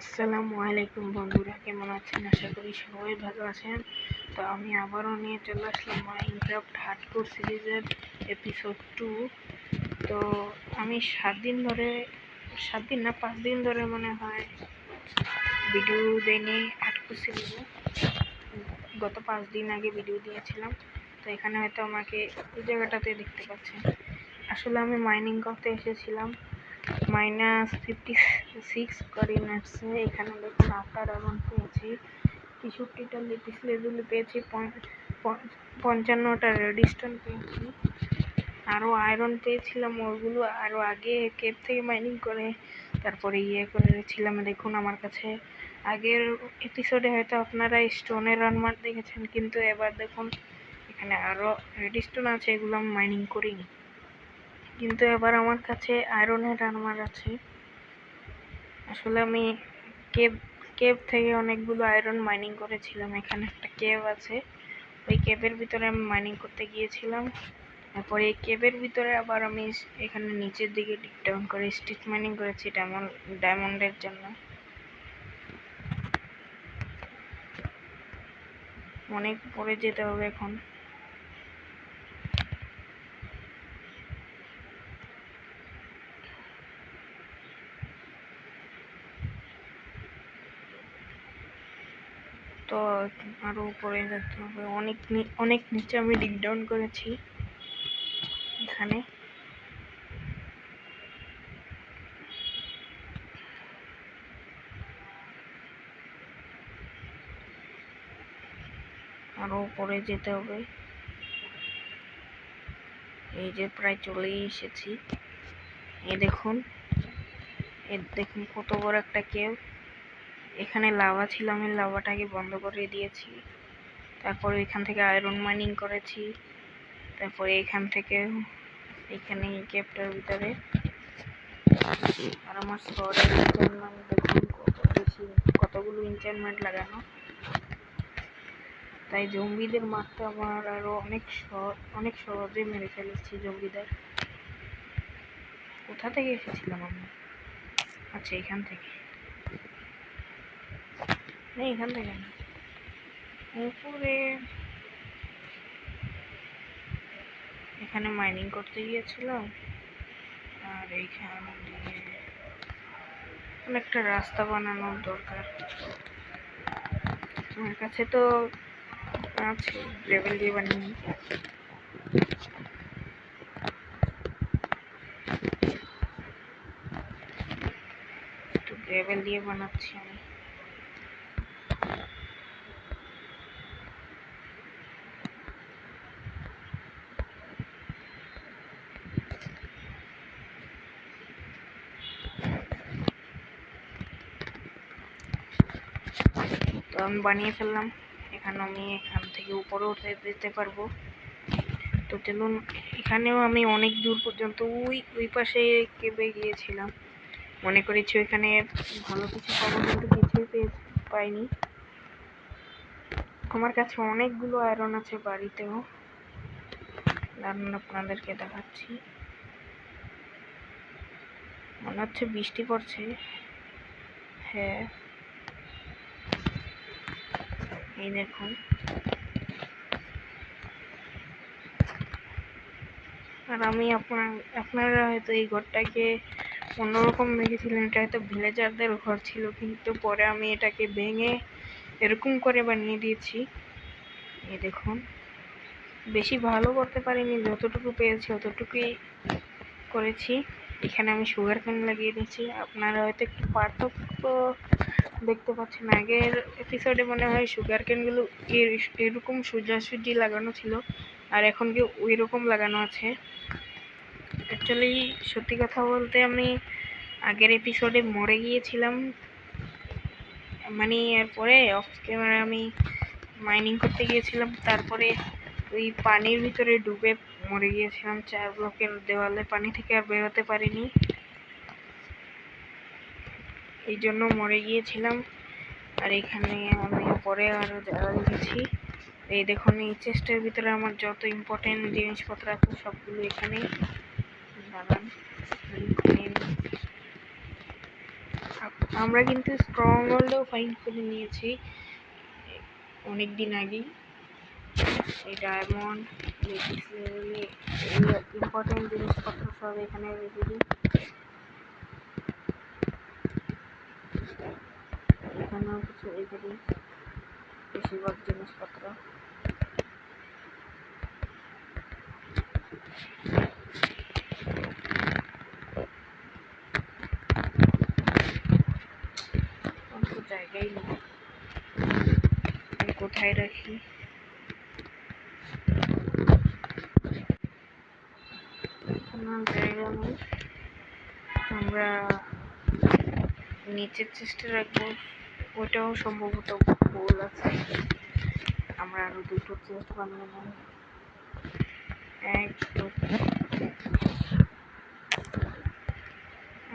আসসালামু আলাইকুম বন্ধুরা, কেমন আছেন? আশা করি সবাই ভালো আছেন। তো আমি আবারও নিয়ে চলে আসলাম মাইনক্রাফট হার্ডকোর সিরিজের এপিসোড 2। তো আমি 5 দিন ধরে মনে হয় ভিডিও দেয়নি হার্ডকোর সিরিজে। গত 5 দিন আগে ভিডিও দিয়েছিলাম। তো এখানে হয়তো আমাকে এই জায়গাটাতে দেখতে পাচ্ছেন। আসলে আমি মাইনিং করতে এসেছিলাম -56 কোঅর্ডিনেটসে। এখানে দেখুন আফটার আয়রন পেয়েছি 63টা লেপিস লেজুলি পেয়েছি, 55টা রেডিস্টোন পেয়েছি, আরও আয়রন পেয়েছিলাম। ওগুলো আরও আগে কেপ থেকে মাইনিং করে তারপরে করেছিলাম। দেখুন আমার কাছে আগের এপিসোডে হয়তো আপনারা স্টোনের রানমার দেখেছেন, কিন্তু এবার দেখুন এখানে আরও রেডিস্টোন আছে, এগুলো আমি মাইনিং করিনি। কিন্তু এবার আমার কাছে আয়রনের আর্মার আছে। আসলে আমি কেভ থেকে অনেকগুলো আয়রন মাইনিং করেছিলাম। এখানে একটা কেভ আছে, ওই কেভের ভিতরে আমি মাইনিং করতে গিয়েছিলাম। তারপরে এই কেভের ভিতরে আবার আমি এখানে নিচের দিকে ডিপ ডাউন করে স্টিচ মাইনিং করেছি ডায়মন্ডের জন্য। অনেক পরে যেতে হবে এখন। তো আরো উপরে যেতে হবে, অনেক নিচে আমি ডিপ ডাউন করেছি। এখানে আরো উপরে যেতে হবে। এই যে প্রায় চলেই এসেছি। এই দেখুন কত বড় একটা কেভ। এখানে লাভা ছিল, আমি লাভাটাকে বন্ধ করে দিয়েছি। তারপরে এখান থেকে আয়রন মাইনিং করেছি। তারপরে এখান থেকে এখানে কেভটার ভিতরে আর আমার শহরের ইনচার্টমেন্ট দেখুন কতগুলো ইনচার্টমেন্ট লাগানো। তাই জম্বিদের মারতে আমার আরো অনেক সহজে মেরে ফেলেছি জম্বিদের। কোথা থেকে এসেছিলাম আমি? আচ্ছা, এখান থেকে এখান থেকে না, উপরে এখানে মাইনিং করতে গিয়েছিলাম। আর এইখান দিয়ে একটা রাস্তা বানানোর দরকার। আমার কাছে তো আছে, গ্রেভেল দিয়ে বানিয়ে গ্রেভেল দিয়ে বানাচ্ছি আমি। তো আমি বানিয়ে ফেললাম। এখানে আমি এখান থেকে উপরে উঠে যেতে পারবো। তো চলুন, এখানেও আমি অনেক দূর পর্যন্ত ওই পাশে কেবে গিয়েছিলাম। মনে করেছি ওইখানে ভালো কিছু পাবো, কিন্তু কিছুই পাইনি। আমার কাছে অনেকগুলো আয়রন আছে বাড়িতেও, দাঁড়ান আপনাদেরকে দেখাচ্ছি। মনে হচ্ছে বৃষ্টি পড়ছে। হ্যাঁ, এই দেখুন। আর আমি আপনারা হয়তো এই ঘরটাকে অন্যরকম দেখেছিলেন, এটা হয়তো ভিলেজারদের ঘর ছিল, কিন্তু পরে আমি এটাকে ভেঙে এরকম করে বানিয়ে দিয়েছি। এই দেখুন, বেশি ভালো করতে পারিনি, যতটুকু পেয়েছি অতটুকুই করেছি। এখানে আমি সুগার কেন লাগিয়ে দিয়েছি। আপনারা হয়তো একটু পার্থক্য দেখতে পাচ্ছেন। আগের এপিসোডে মনে হয় সুগার কেনগুলো এরকম সোজাসুজি লাগানো ছিল, আর এখন কি ওই রকম লাগানো আছে। অ্যাকচুয়ালি সত্যি কথা বলতে আমি আগের এপিসোডে মরে গিয়েছিলাম, মানে এরপরে অফ ক্যামেরা আমি মাইনিং করতে গিয়েছিলাম। তারপরে ওই পানির ভিতরে ডুবে মরে গিয়েছিলাম 4 ব্লকের দেওয়ালে, পানি থেকে আর বেরোতে পারিনি, এই জন্য মরে গিয়েছিলাম। আর এখানে আমি পরে আরো যারা দেখেছি, এই দেখুন এই চেস্টের ভিতরে আমার যত ইম্পর্টেন্ট জিনিসপত্র আছে সবগুলো এখানে। দাঁড়ান, আমরা কিন্তু স্ট্রং হোল্ডও ফাইন্ড করে নিয়েছি অনেক দিন আগেই। এই ডায়মন্ড ইম্পর্টেন্ট জিনিসপত্র সব এখানে রেখে দিই। এখানেও কিছু রেখে দিই, বেশিরভাগ জিনিসপত্র। জায়গায় নেই, কোথায় রাখি? জায়গা নেই, আমরা নিচের চেষ্টা রাখবো, ওইটাও সম্ভবত ভুল আছে। আমরা আরো দুটো চেস্ট বানিয়ে নেব।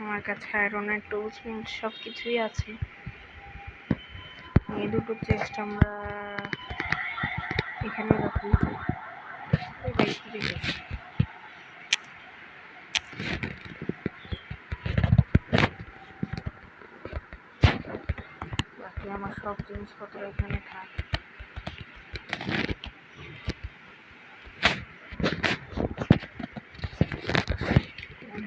আমার কাছে আয়রনের টুলস সব কিছুই আছে। এই দুটো চেস্ট আমরা এখানে রাখি। বাকি আমার সব জিনিসপত্র এখানে থাক।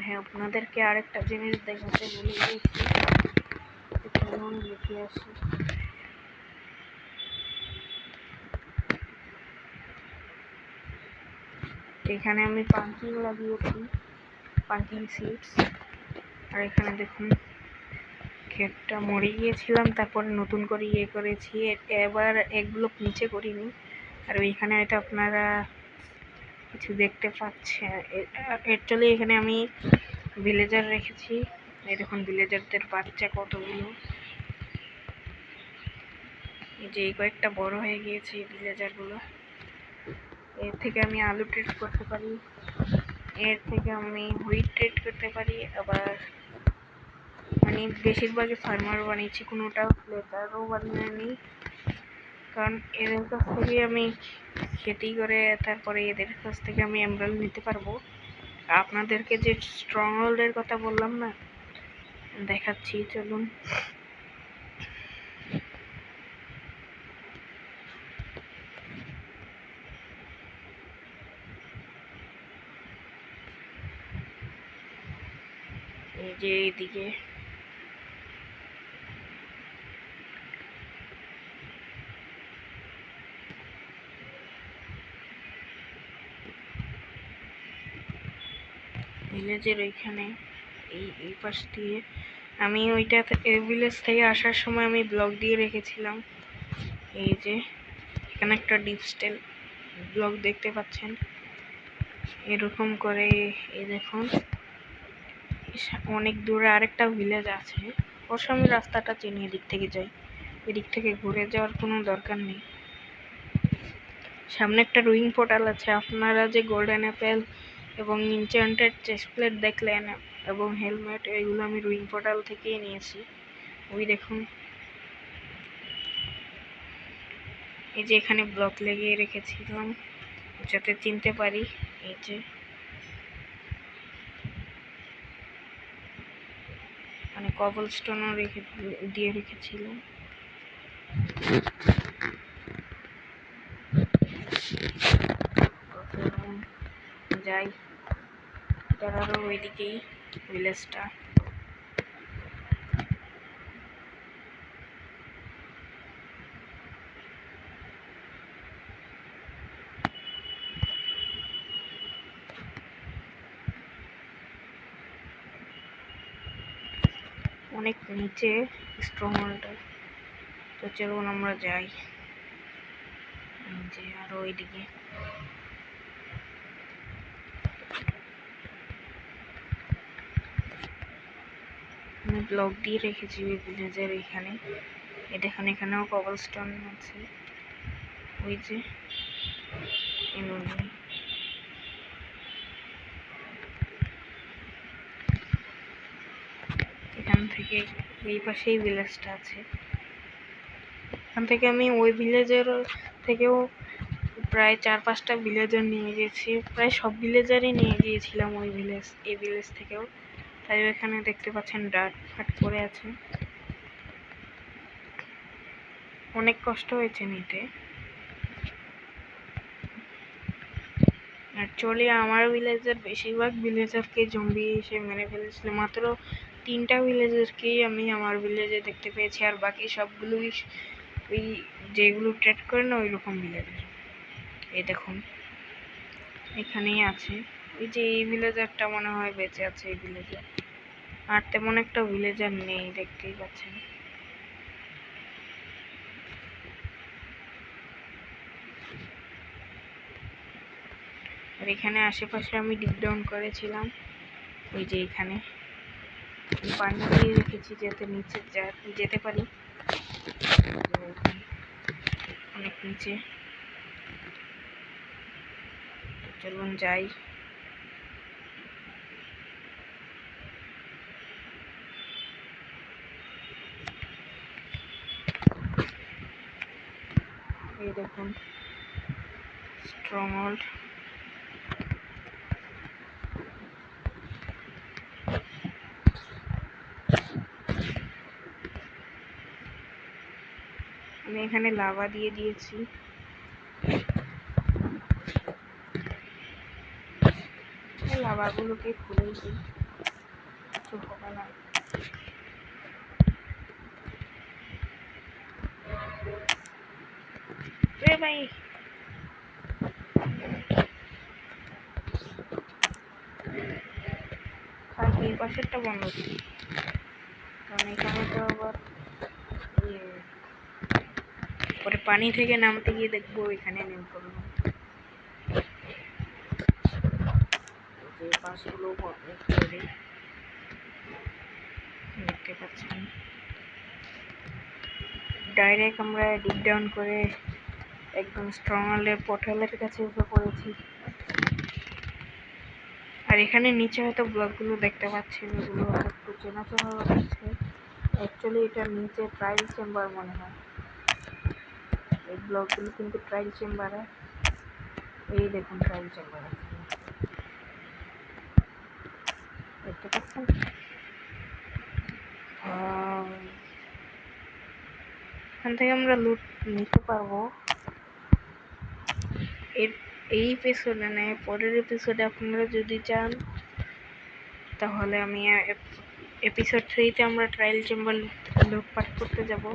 হ্যাঁ, আপনাদেরকে আরেকটা জিনিস দেখাতে ভুলে গিয়েছি, লিখে আসি। এখানে আমি পাঙ্কিং লাগিয়েছি, পাঙ্কিং সিডস। আর এখানে দেখুন ক্ষেতটা মরে গিয়েছিলাম, তারপর নতুন করে করেছি। এবার এক ব্লক নিচে করিনি। আর ওইখানে হয়তো আপনারা কিছু দেখতে পাচ্ছেন। অ্যাকচুয়ালি এখানে আমি ভিলেজার রেখেছি। এই দেখুন ভিলেজারদের বাচ্চা কতগুলো। এই যে কয়েকটা বড় হয়ে গিয়েছে এই ভিলেজারগুলো। এর থেকে আমি আলু ট্রেড করতে পারি, এর থেকে আমি হুইট ট্রেড করতে পারি। আবার মানে বেশিরভাগই ফার্মার বানিয়েছি, কোনোটা লেদারও বানিয়ে নিই, কারণ এদের কাছ থেকে আমি খেতি করে তারপরে এদের কাছ থেকে আমি এমরাল্ড নিতে পারবো। আপনাদেরকে যে স্ট্রং হোল্ডের কথা বললাম না, দেখাচ্ছি, চলুন। এই যে এইদিকে ভিলেজের ওইখানে এই পাশ দিয়ে আমি ওইটা ভিলেজ থেকে আসার সময় আমি ব্লক দিয়ে রেখেছিলাম। এই যে এখানে একটা ডিপ স্টেল ব্লক দেখতে পাচ্ছেন, এরকম করে। এই দেখুন অনেক দূরে আরেকটা ভিলেজ আছে, অবশ্য আমি রাস্তাটা চিনি, এদিক থেকে যাই, এদিক থেকে ঘুরে যাওয়ার কোনো দরকার নেই। সামনে একটা রুইং পোর্টাল আছে। আপনারা যে গোল্ডেন অ্যাপেল এবং ইনচ্যান্টেড চেস্ট প্লেট দেখলেন এবং হেলমেট, এগুলো আমি রুইং পোর্টাল থেকেই নিয়েছি। ওই দেখুন এই যে এখানে ব্লক লাগিয়ে রেখেছিলাম যাতে চিনতে পারি। এই যে মানে কবল স্টোনও দিয়ে রেখেছিলাম। যাই, তারও ওইদিকেই ভিলেজটা। অনেক নিচে স্ট্রং হোল্ডটা, তো চলুন আমরা যাই। যে আরো ওইদিকে আমি ব্লক দিয়ে রেখেছি ওই ভিলেজের এখানে। এই দেখুন এখানেও কবল স্টোন আছে, ওই যে এখান থেকে এই পাশেই ভিলেজটা আছে। এখান থেকে আমি ওই ভিলেজের থেকেও প্রায় 4-5টা ভিলেজার নিয়ে গেছি, প্রায় সব ভিলেজারই নিয়ে গিয়েছিলাম ওই ভিলেজ, এই ভিলেজ থেকেও। তাই এখানে দেখতে পাচ্ছেন ডাট ফাট পড়ে আছে, অনেক কষ্ট হয়েছে নিতে। অ্যাকচুয়ালি আমার ভিলেজের বেশিরভাগ ভিলেজারকে জম্বি এসে মেরে ফেলেছিল, মাত্র 3টা ভিলেজারকেই আমি আমার ভিলেজে দেখতে পেয়েছি, আর বাকি সবগুলোই ওই যেগুলো ট্রেড করে না ওই রকম ভিলেজার। এই দেখুন এখানেই আছে, এই যে এই ভিলেজারটা মনে হয় বেঁচে আছে এই ভিলেজার, আর তেমন একটা ভিলেজার নেই দেখতেই পাচ্ছেন। আর এখানে আশেপাশে আমি ডিপ ডাউন করেছিলাম, ওই যে এখানে পানি দিয়ে রেখেছি যাতে নিচে যেতে পারি, অনেক নিচে। চলুন যাই। এই দেখুন স্ট্রংহোল্ড, আমি এখানে লাভা দিয়ে দিয়েছি। লাভাগুলোকে খুলে দিই, কিছু হবে না। ভাই এই পাশেরটা বন্ধ করি, কারণ এখানে তো আবার পরে পানি থেকে নামতে গিয়ে দেখবো এখানে নেমে পড়বো। যে পাশগুলো দেখতে পাচ্ছেন, ডাইরেক্ট আমরা ডিপ ডাউন করে একদম স্ট্রংহোল্ডের পোর্টালের কাছে এসে পড়েছি। আর এখানে নিচে হয়তো ব্লকগুলো দেখতে পাচ্ছেন, এগুলো একটু চেনা চেনা লাগছে। অ্যাকচুয়ালি এটার নিচে ট্রায়াল চেম্বার মনে হয়, এই ব্লকগুলো কিন্তু ট্রায়াল চেম্বারে। এই দেখুন ট্রায়াল চেম্বার দেখতে পাচ্ছেন। এখান থেকে আমরা লুট নিতে পারবো। এই এপিসোডে নেই, পরের এপিসোডে আপনারা যদি চান তাহলে আমি এপিসোড 3-তে আমরা ট্রায়াল চেম্বার লুটপাট করতে যাব।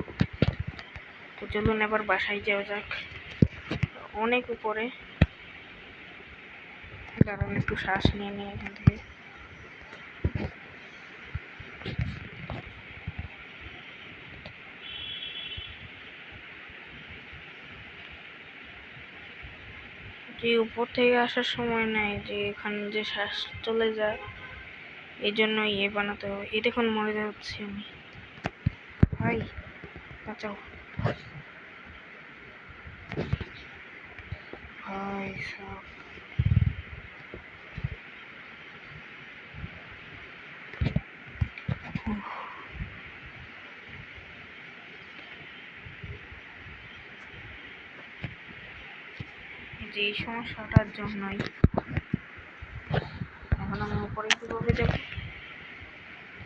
তো চলুন এবার বাসায় যাওয়া যাক, অনেক উপরে, কারণ একটু শ্বাস নিয়ে নিই এখান থেকে। যে উপর থেকে আসার সময় নাই, যে এখানে যে শ্বাস চলে যায়, এই জন্য ইয়ে বানাতে হবে। এই দেখুন মরে যাচ্ছি আমি, ভাই বাঁচাও ভাই সব। যে এই সমস্যাটার জন্যই এখন আমি উপরে কিভাবে যাবো,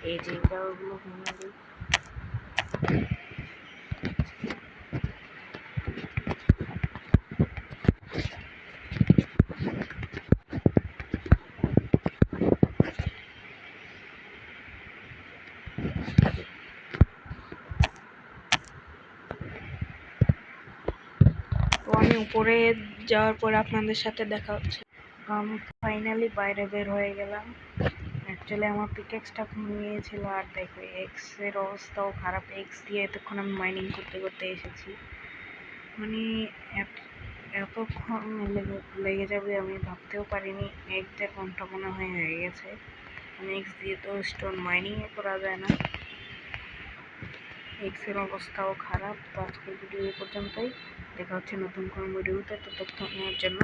এই যে টাওয়ারগুলো ভেঙে দিই। তো আমি উপরে যাওয়ার পর আপনাদের সাথে দেখা হচ্ছে। আমি ফাইনালি বাইরে বের হয়ে গেলাম। অ্যাকচুয়ালি আমার পিকেক্সটা ভেঙে গিয়েছিল, আর দেখো এক্সের অবস্থাও খারাপ। এক্স দিয়ে এতক্ষণ আমি মাইনিং করতে করতে এসেছি, মানে এতক্ষণ লেগে যাবে আমি ভাবতেও পারিনি। 1-1.5 ঘন্টা মনে হয়ে গেছে। মানে এক্স দিয়ে তো স্টোন মাইনিংও করা যায় না, এক্সের অবস্থাও খারাপ। তো আজকের ভিডিও এই পর্যন্তই, দেখা হচ্ছে নতুন কোনো ভিডিওতে। ততক্ষণের জন্য